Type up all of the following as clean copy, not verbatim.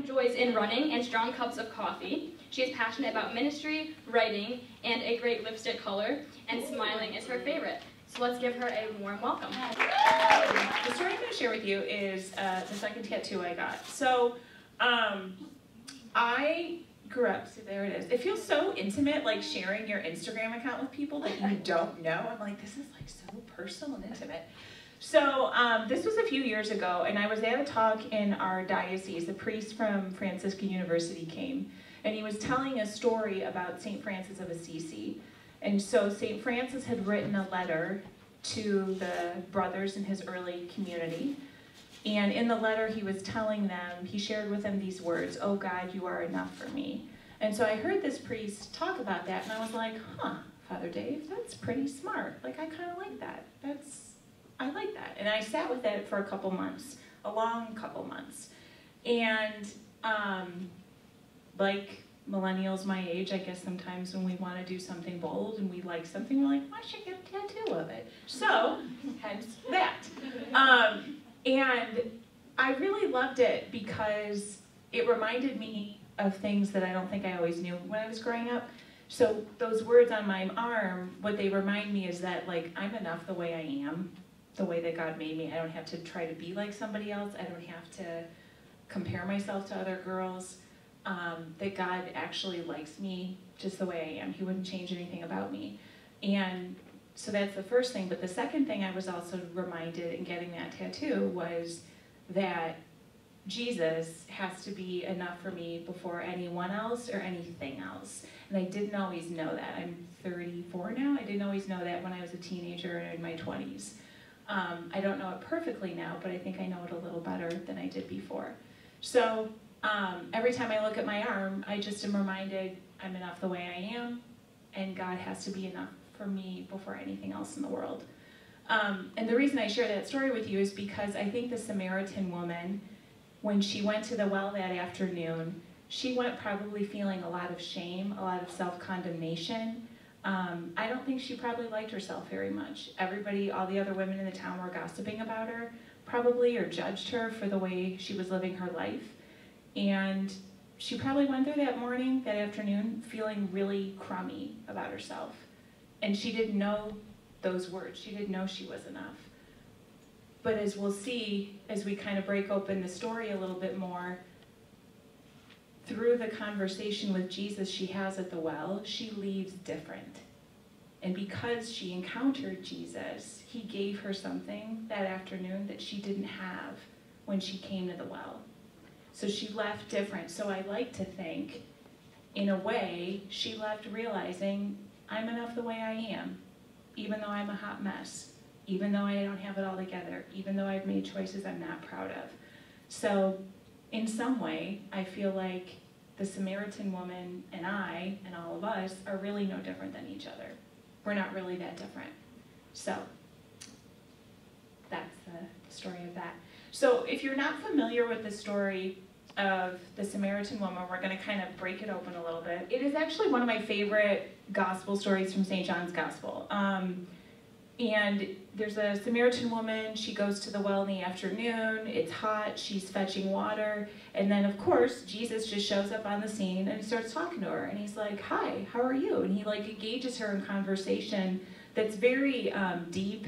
joys in running and strong cups of coffee. She is passionate about ministry, writing, and a great lipstick color, and smiling is her favorite. So let's give her a warm welcome. The story I'm going to share with you is the second tattoo I got. So I grew up, so there it is. It feels so intimate, like sharing your Instagram account with people that you don't know. I'm like, this is like so personal and intimate. So this was a few years ago, and I was at a talk in our diocese. The priest from Franciscan University came, and he was telling a story about St. Francis of Assisi. And so St. Francis had written a letter to the brothers in his early community. And in the letter he was telling them, he shared with them these words, "Oh God, you are enough for me." And so I heard this priest talk about that, and I was like, huh, Father Dave, that's pretty smart. Like, I kind of like that. I like that. And I sat with it for a couple months, a long couple months. And like millennials my age, I guess sometimes when we want to do something bold and we like something, we're like, I should get a tattoo of it. So, hence that. And I really loved it because it reminded me of things that I don't think I always knew when I was growing up. So those words on my arm, what they remind me is that, like, I'm enough the way I am, the way that God made me. I don't have to try to be like somebody else. I don't have to compare myself to other girls. That God actually likes me just the way I am. He wouldn't change anything about me. And so that's the first thing. But the second thing I was also reminded in getting that tattoo was that Jesus has to be enough for me before anyone else or anything else. And I didn't always know that. I'm 34 now. I didn't always know that when I was a teenager and in my 20s. I don't know it perfectly now, but I think I know it a little better than I did before. So every time I look at my arm, I just am reminded I'm enough the way I am, and God has to be enough for me before anything else in the world. And the reason I share that story with you is because I think the Samaritan woman, when she went to the well that afternoon, she went probably feeling a lot of shame, a lot of self-condemnation. I don't think she probably liked herself very much. Everybody, all the other women in the town were gossiping about her, probably, or judged her for the way she was living her life. And she probably went there that morning, that afternoon, feeling really crummy about herself. And she didn't know those words. She didn't know she was enough. But as we'll see, as we kind of break open the story a little bit more, through the conversation with Jesus she has at the well, she leaves different. And because she encountered Jesus, he gave her something that afternoon that she didn't have when she came to the well. So she left different. So I like to think, in a way, she left realizing, I'm enough the way I am, even though I'm a hot mess, even though I don't have it all together, even though I've made choices I'm not proud of. So in some way, I feel like the Samaritan woman and I, and all of us, are really no different than each other. We're not really that different. So that's the story of that. So if you're not familiar with the story of the Samaritan woman, we're going to kind of break it open a little bit. It is actually one of my favorite gospel stories from St. John's Gospel. And there's a Samaritan woman, she goes to the well in the afternoon, it's hot, she's fetching water, and then of course Jesus just shows up on the scene and he starts talking to her, and he's like, hi, how are you? And he like engages her in conversation that's very deep,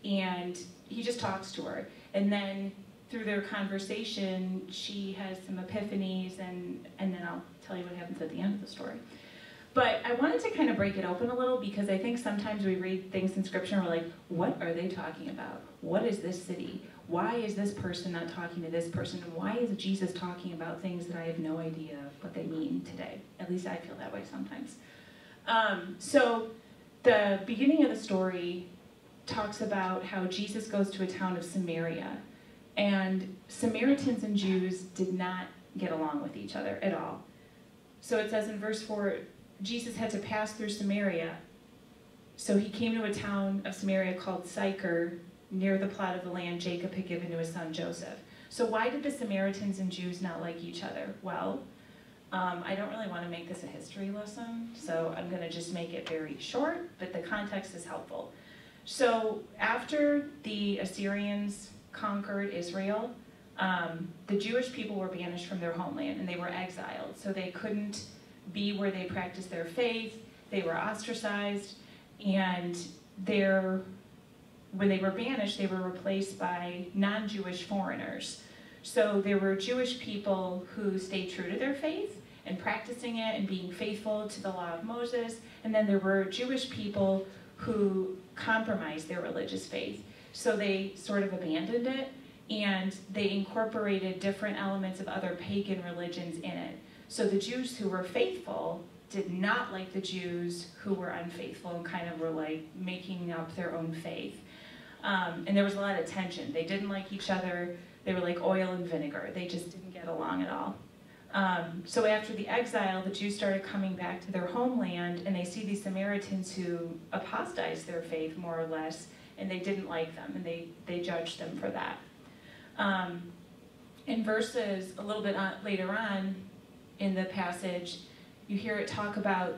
and he just talks to her. And then through their conversation, she has some epiphanies, and then I'll tell you what happens at the end of the story. But I wanted to kind of break it open a little because I think sometimes we read things in Scripture and we're like, what are they talking about? What is this city? Why is this person not talking to this person? And why is Jesus talking about things that I have no idea what they mean today? At least I feel that way sometimes. So the beginning of the story talks about how Jesus goes to a town of Samaria. And Samaritans and Jews did not get along with each other at all. So it says in verse 4, Jesus had to pass through Samaria. So he came to a town of Samaria called Sychar, near the plot of the land Jacob had given to his son Joseph. So why did the Samaritans and Jews not like each other? Well, I don't really want to make this a history lesson, so I'm going to just make it very short, but the context is helpful. So after the Assyrians conquered Israel, The Jewish people were banished from their homeland, and they were exiled, so they couldn't be where they practiced their faith. They were ostracized, and when they were banished, they were replaced by non-Jewish foreigners. So there were Jewish people who stayed true to their faith and practicing it and being faithful to the law of Moses, and then there were Jewish people who compromised their religious faith. So they sort of abandoned it, and they incorporated different elements of other pagan religions in it. So the Jews who were faithful did not like the Jews who were unfaithful and kind of were like making up their own faith. And there was a lot of tension. They didn't like each other. They were like oil and vinegar. They just didn't get along at all. So after the exile, the Jews started coming back to their homeland, and they see these Samaritans who apostatized their faith, more or less, and they didn't like them, and they judged them for that. In verses a little bit later on in the passage, you hear it talk about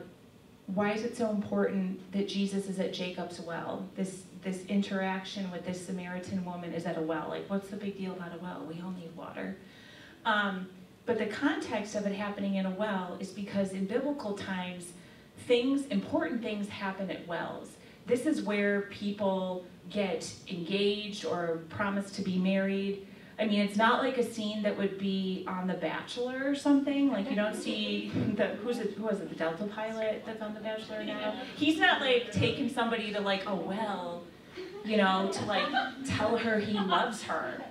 why is it so important that Jesus is at Jacob's well? This interaction with this Samaritan woman is at a well. Like, what's the big deal about a well? We all need water. But the context of it happening in a well is because in biblical times, important things happen at wells. This is where people get engaged or promise to be married. I mean, it's not like a scene that would be on The Bachelor or something. Like, you don't see who was it, the Delta pilot that's on The Bachelor now? He's not like taking somebody to like a well, you know, to like tell her he loves her.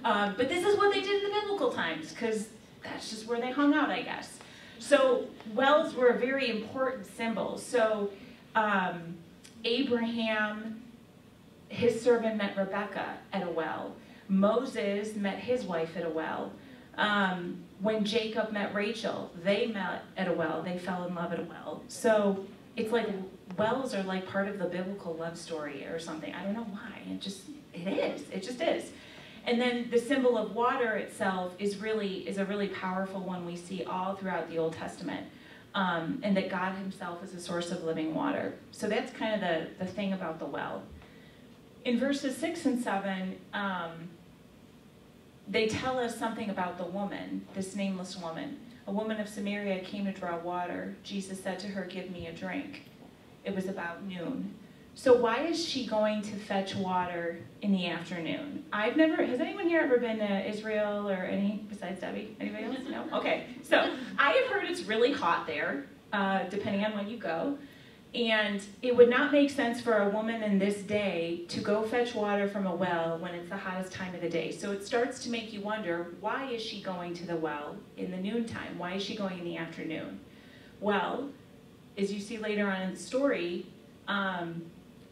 But this is what they did in the biblical times, because that's just where they hung out, I guess. So wells were a very important symbol. So Abraham, his servant, met Rebekah at a well. Moses met his wife at a well. When Jacob met Rachel, they met at a well. They fell in love at a well. So it's like wells are like part of the biblical love story or something. I don't know why. It is. It just is. And then the symbol of water itself is a really powerful one we see all throughout the Old Testament. And that God himself is a source of living water. So that's kind of the thing about the well. In verses 6 and 7, they tell us something about the woman, this nameless woman. A woman of Samaria came to draw water. Jesus said to her, "Give me a drink." It was about noon. So why is she going to fetch water in the afternoon? Has anyone here ever been to Israel or besides Debbie? Anybody else? No? Okay. So I have heard it's really hot there, depending on when you go. And it would not make sense for a woman in this day to go fetch water from a well when it's the hottest time of the day. So it starts to make you wonder, why is she going to the well in the noontime? Why is she going in the afternoon? Well, as you see later on in the story,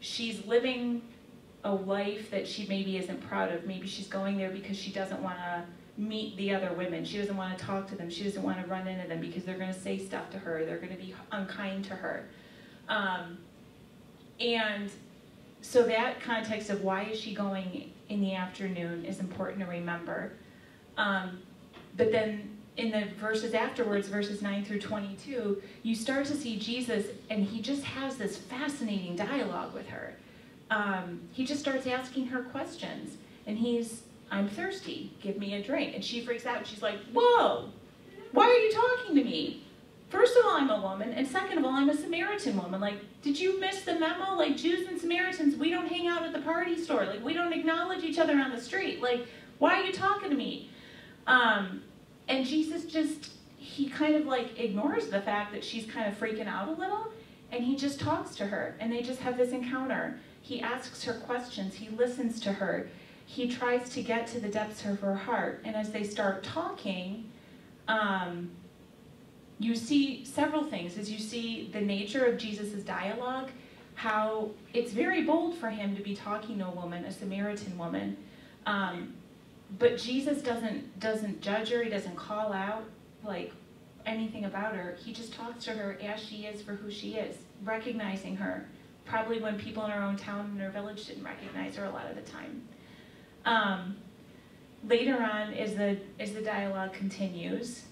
she's living a life that she maybe isn't proud of. Maybe she's going there because she doesn't want to meet the other women. She doesn't want to talk to them. She doesn't want to run into them because they're going to say stuff to her. They're going to be unkind to her. And so that context of why is she going in the afternoon is important to remember. But then in the verses afterwards, verses 9 through 22, you start to see Jesus, and he just has this fascinating dialogue with her. He just starts asking her questions, and I'm thirsty, give me a drink. And she freaks out, and she's like, whoa, why are you talking to me? First of all, I'm a woman, and second of all, I'm a Samaritan woman. Like, did you miss the memo? Like, Jews and Samaritans, we don't hang out at the party store. Like, we don't acknowledge each other on the street. Like, why are you talking to me? And Jesus he kind of like ignores the fact that she's kind of freaking out a little, and he just talks to her, and they just have this encounter. He asks her questions, he listens to her, he tries to get to the depths of her heart, and as they start talking, you see several things. As you see the nature of Jesus' dialogue, how it's very bold for him to be talking to a woman, a Samaritan woman, but Jesus doesn't judge her. He doesn't call out like anything about her. He just talks to her as she is for who she is, recognizing her, probably when people in her own town and her village didn't recognize her a lot of the time. Later on, as the dialogue continues,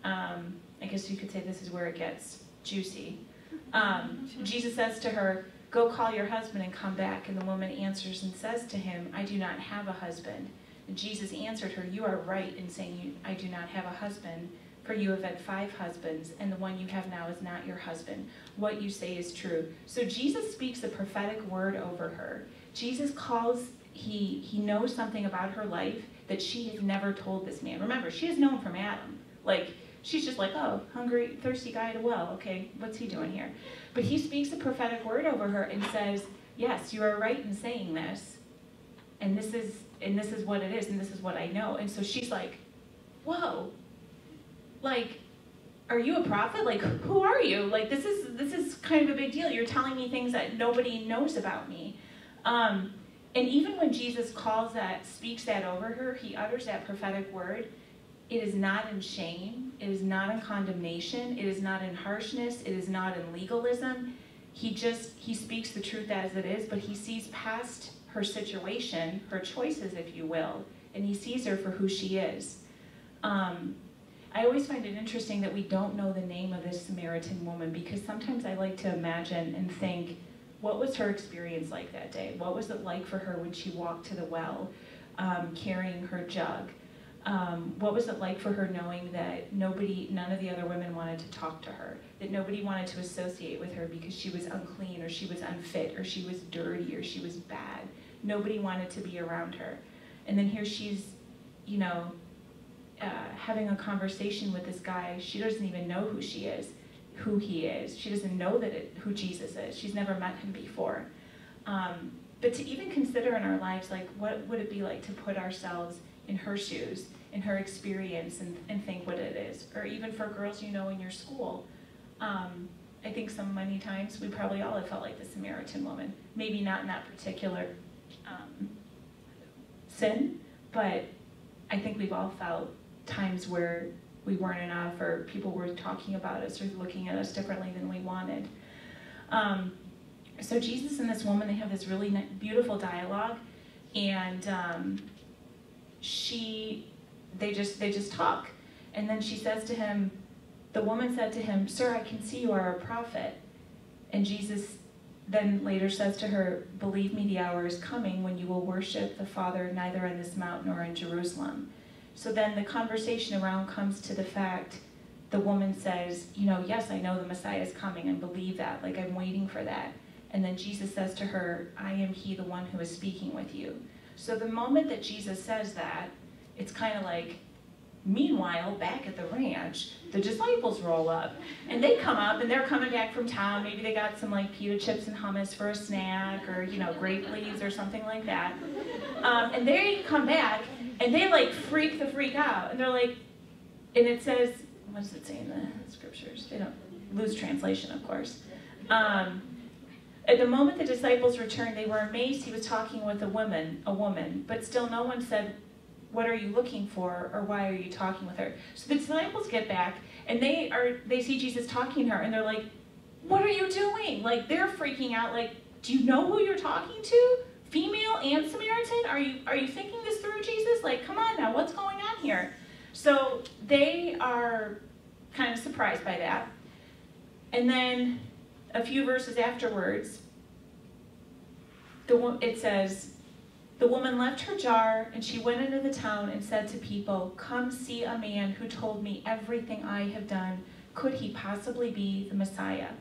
I guess you could say this is where it gets juicy. Jesus says to her, "Go call your husband and come back." And the woman answers and says to him, "I do not have a husband." And Jesus answered her, "You are right in saying I do not have a husband, for you have had 5 husbands, and the one you have now is not your husband. What you say is true." So Jesus speaks a prophetic word over her. Jesus he knows something about her life that she has never told this man. Remember, she has known from Adam. Like, she's just like, oh, hungry, thirsty guy at a well. Okay, what's he doing here? But he speaks a prophetic word over her and says, yes, you are right in saying this. And this is what it is, and this is what I know. And so she's like, whoa, like, are you a prophet? Like, who are you? Like, this is kind of a big deal. You're telling me things that nobody knows about me. And even when Jesus speaks that over her, he utters that prophetic word. It is not in shame. It is not in condemnation. It is not in harshness. It is not in legalism. He speaks the truth as it is, but he sees past her situation, her choices, if you will, and he sees her for who she is. I always find it interesting that we don't know the name of this Samaritan woman, because sometimes I like to imagine and think, what was her experience like that day? What was it like for her when she walked to the well, carrying her jug? What was it like for her knowing that none of the other women wanted to talk to her, that nobody wanted to associate with her because she was unclean, or she was unfit, or she was dirty, or she was bad? Nobody wanted to be around her. And then here she's, having a conversation with this guy. She doesn't even know who he is. She doesn't know who Jesus is. She's never met him before. But to even consider in our lives, like, what would it be like to put ourselves in her shoes, in her experience, and think what it is? Or even for girls, in your school. I think many times we probably all have felt like the Samaritan woman. Maybe not in that particular sin, but I think we've all felt times where we weren't enough, or people were talking about us or looking at us differently than we wanted. So Jesus and this woman, they have this really beautiful dialogue, and they just talk. And then she says to him, the woman said to him, "Sir, I can see you are a prophet." And Jesus then later says to her, "Believe me, the hour is coming when you will worship the Father neither on this mountain nor in Jerusalem." So then the conversation around comes to the fact, the woman says, yes, I know the Messiah is coming, and believe that, like, I'm waiting for that. And then Jesus says to her, "I am he, the one who is speaking with you." So the moment that Jesus says that, it's kind of like, meanwhile, back at the ranch, the disciples roll up, and they come up, and they're coming back from town. Maybe they got some like pita chips and hummus for a snack, or grape leaves or something like that. And they come back, and they like freak out, and they're like, and it says, what does it say in the scriptures? They don't lose translation, of course. At the moment the disciples returned, they were amazed he was talking with a woman, but still no one said, "What are you looking for?" or "Why are you talking with her?" So the disciples get back, and they see Jesus talking to her, and they're like, "What are you doing?" Like, they're freaking out, like, "Do you know who you're talking to? Female and Samaritan? Are you thinking this through, Jesus? Like, come on now, what's going on here?" So they are kind of surprised by that. And then a few verses afterwards, it says, "The woman left her jar, and she went into the town and said to people, 'Come see a man who told me everything I have done. Could he possibly be the Messiah?'"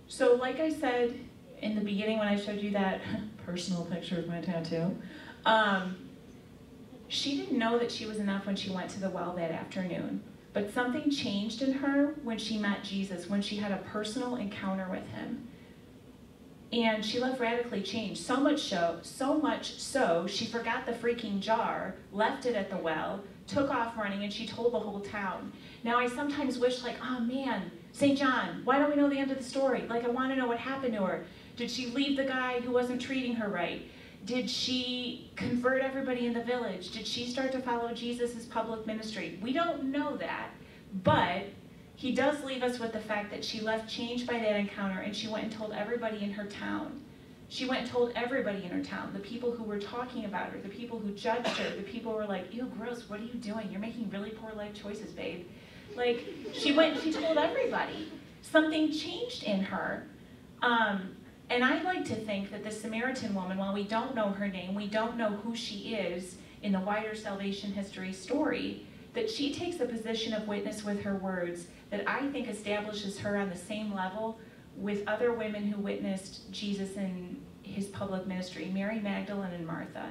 So like I said in the beginning when I showed you that personal picture of my tattoo, she didn't know that she was enough when she went to the well that afternoon. But something changed in her when she met Jesus, when she had a personal encounter with him. And she left radically changed, so much so, she forgot the freaking jar, left it at the well, took off running, and she told the whole town. Now I sometimes wish, like, oh man, St. John, why don't we know the end of the story? Like, I want to know what happened to her. Did she leave the guy who wasn't treating her right? Did she convert everybody in the village? Did she start to follow Jesus' public ministry? We don't know that, but he does leave us with the fact that she left changed by that encounter, and she went and told everybody in her town. She went and told everybody in her town, the people who were talking about her, the people who judged her, the people who were like, "Ew, gross, what are you doing? You're making really poor life choices, babe." Like, she went and she told everybody. Something changed in her. And I like to think that the Samaritan woman, while we don't know her name, we don't know who she is, in the wider salvation history story, that she takes a position of witness with her words that I think establishes her on the same level with other women who witnessed Jesus in his public ministry, Mary Magdalene and Martha,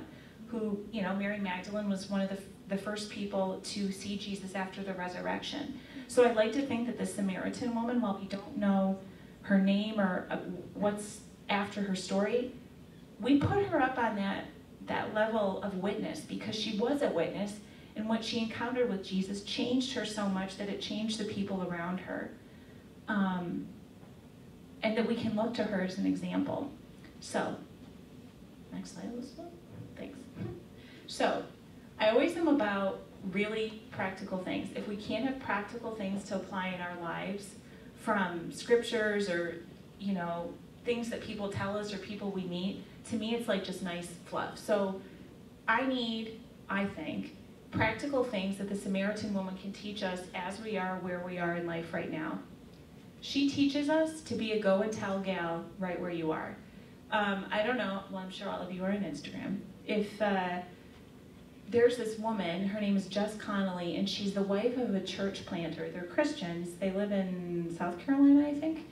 who, you know, Mary Magdalene was one of the first people to see Jesus after the resurrection. So I like to think that the Samaritan woman, while we don't know her name or what's after her story, we put her up on that level of witness because she was a witness, and what she encountered with Jesus changed her so much that it changed the people around her. And that we can look to her as an example. So, next slide, Elizabeth. Thanks. So, I always am about really practical things. If we can't have practical things to apply in our lives from scriptures or, you know, things that people tell us or people we meet, to me it's like just nice fluff. So I think, practical things that the Samaritan woman can teach us as we are where we are in life right now. She teaches us to be a go and tell gal right where you are. I don't know, well, I'm sure all of you are on Instagram. If there's this woman, her name is Jess Connolly, and she's the wife of a church planter. They're Christians. They live in South Carolina, I think.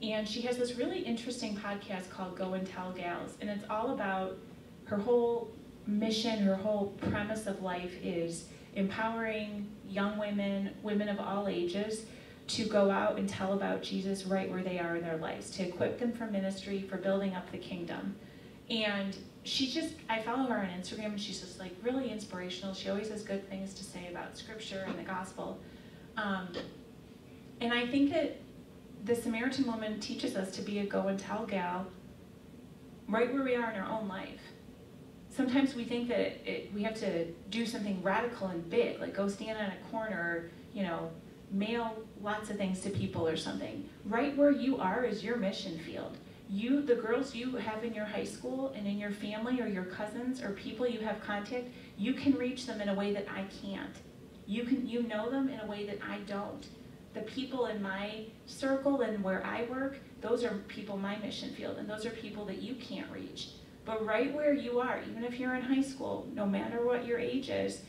And she has this really interesting podcast called Go and Tell Gals. And it's all about her whole mission, her whole premise of life is empowering young women, women of all ages, to go out and tell about Jesus right where they are in their lives, to equip them for ministry, for building up the kingdom. And I follow her on Instagram, and she's just like really inspirational. She always has good things to say about scripture and the gospel. And I think that the Samaritan woman teaches us to be a go and tell gal right where we are in our own life. Sometimes we think that we have to do something radical and big, like go stand on a corner, or, you know, mail lots of things to people or something. Right where you are is your mission field. The girls you have in your high school and in your family or your cousins or people you have contact, you can reach them in a way that I can't. You know them in a way that I don't. The people in my circle and where I work, those are people my mission field, and those are people that you can't reach. But right where you are, even if you're in high school, no matter what your age is,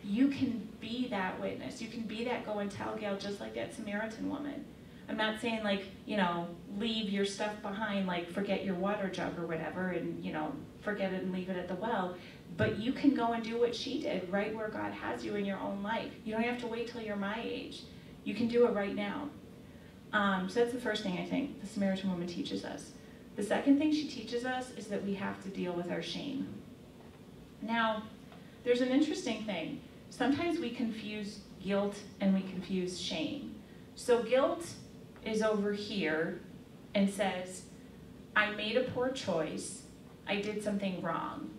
you can be that witness. You can be that go and tell gal just like that Samaritan woman. I'm not saying, like, you know, leave your stuff behind, like forget your water jug or whatever and, you know, forget it and leave it at the well. But you can go and do what she did right where God has you in your own life. You don't have to wait till you're my age. You can do it right now. So that's the first thing I think the Samaritan woman teaches us. The second thing she teaches us is that we have to deal with our shame. Now, there's an interesting thing. Sometimes we confuse guilt and we confuse shame. So guilt is over here and says, I made a poor choice, I did something wrong.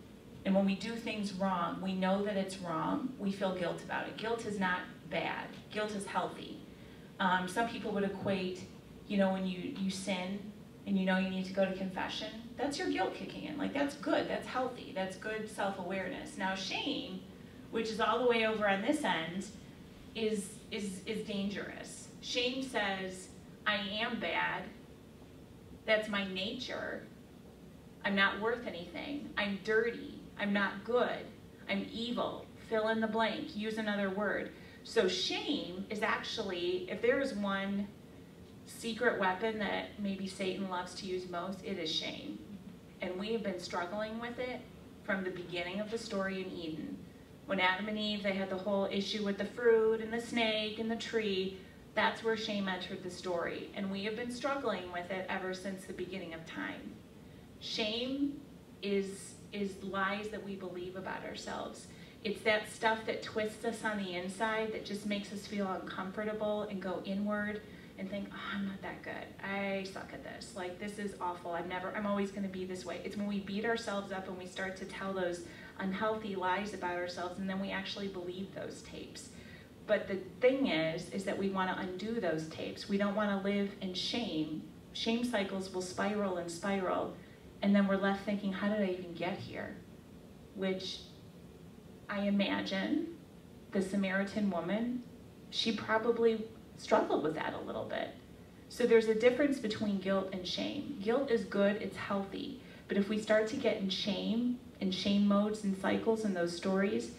And when we do things wrong, we know that it's wrong, we feel guilt about it. Guilt is not bad, guilt is healthy. Some people would equate, you know, when you sin and you know you need to go to confession, that's your guilt kicking in. Like, that's good, that's healthy, that's good self-awareness. Now shame, which is all the way over on this end, is dangerous. Shame says, I am bad, that's my nature, I'm not worth anything, I'm dirty, I'm not good, I'm evil, fill in the blank, use another word. So shame is actually, if there is one secret weapon that maybe Satan loves to use most, it is shame. And we have been struggling with it from the beginning of the story in Eden. When Adam and Eve, they had the whole issue with the fruit and the snake and the tree, that's where shame entered the story. And we have been struggling with it ever since the beginning of time. Shame is lies that we believe about ourselves. It's that stuff that twists us on the inside that just makes us feel uncomfortable and go inward and think, oh, I'm not that good. I suck at this. Like, this is awful. I'm always going to be this way. It's when we beat ourselves up and we start to tell those unhealthy lies about ourselves, and then we actually believe those tapes. But the thing is that we want to undo those tapes. We don't want to live in shame. Shame cycles will spiral and spiral, and then we're left thinking, how did I even get here? Which I imagine the Samaritan woman, she probably struggled with that a little bit. So there's a difference between guilt and shame. Guilt is good, it's healthy. But if we start to get in shame modes and cycles and those stories,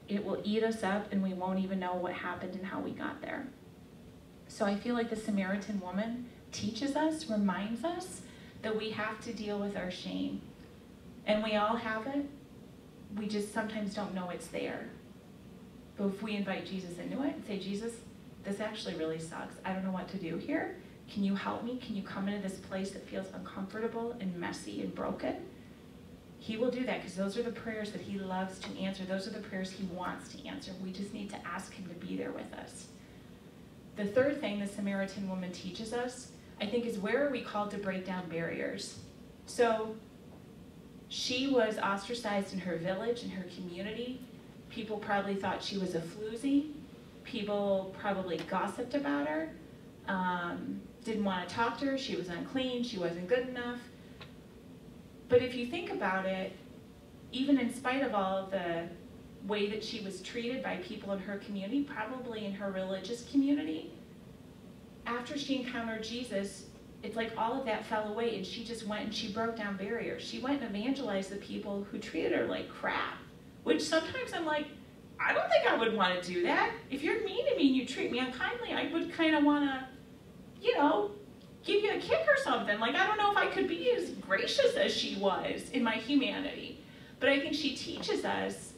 it will eat us up and we won't even know what happened and how we got there. So I feel like the Samaritan woman teaches us, reminds us that we have to deal with our shame. And we all have it. We just sometimes don't know it's there. But if we invite Jesus into it and say, Jesus, this actually really sucks. I don't know what to do here. Can you help me? Can you come into this place that feels uncomfortable and messy and broken? He will do that because those are the prayers that he loves to answer. Those are the prayers he wants to answer. We just need to ask him to be there with us. The third thing the Samaritan woman teaches us, I think, is where are we called to break down barriers? So she was ostracized in her village, in her community. People probably thought she was a floozy. People probably gossiped about her, didn't want to talk to her. She was unclean. She wasn't good enough. But if you think about it, even in spite of all of the way that she was treated by people in her community, probably in her religious community, after she encountered Jesus, it's like all of that fell away and she just went and she broke down barriers. She went and evangelized the people who treated her like crap, which sometimes I'm like, I don't think I would want to do that. If you're mean to me and you treat me unkindly, I would kind of want to, give you a kick or something. Like, I don't know if I could be as gracious as she was in my humanity. But I think she teaches us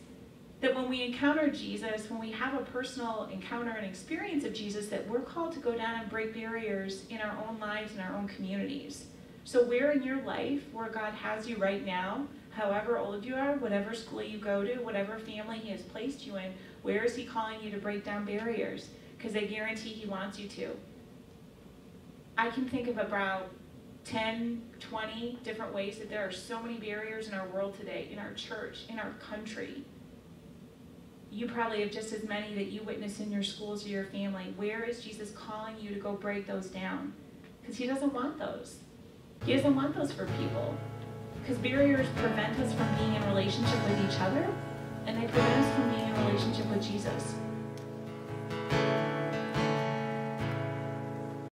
that when we encounter Jesus, when we have a personal encounter and experience of Jesus, that we're called to go down and break barriers in our own lives and our own communities. So where in your life, where God has you right now, however old you are, whatever school you go to, whatever family he has placed you in, where is he calling you to break down barriers? Because I guarantee he wants you to. I can think of about 10, 20 different ways that there are so many barriers in our world today, in our church, in our country. You probably have just as many that you witness in your schools or your family. Where is Jesus calling you to go break those down? Because he doesn't want those. He doesn't want those for people. Because barriers prevent us from being in relationship with each other, and they prevent us from being in relationship with Jesus.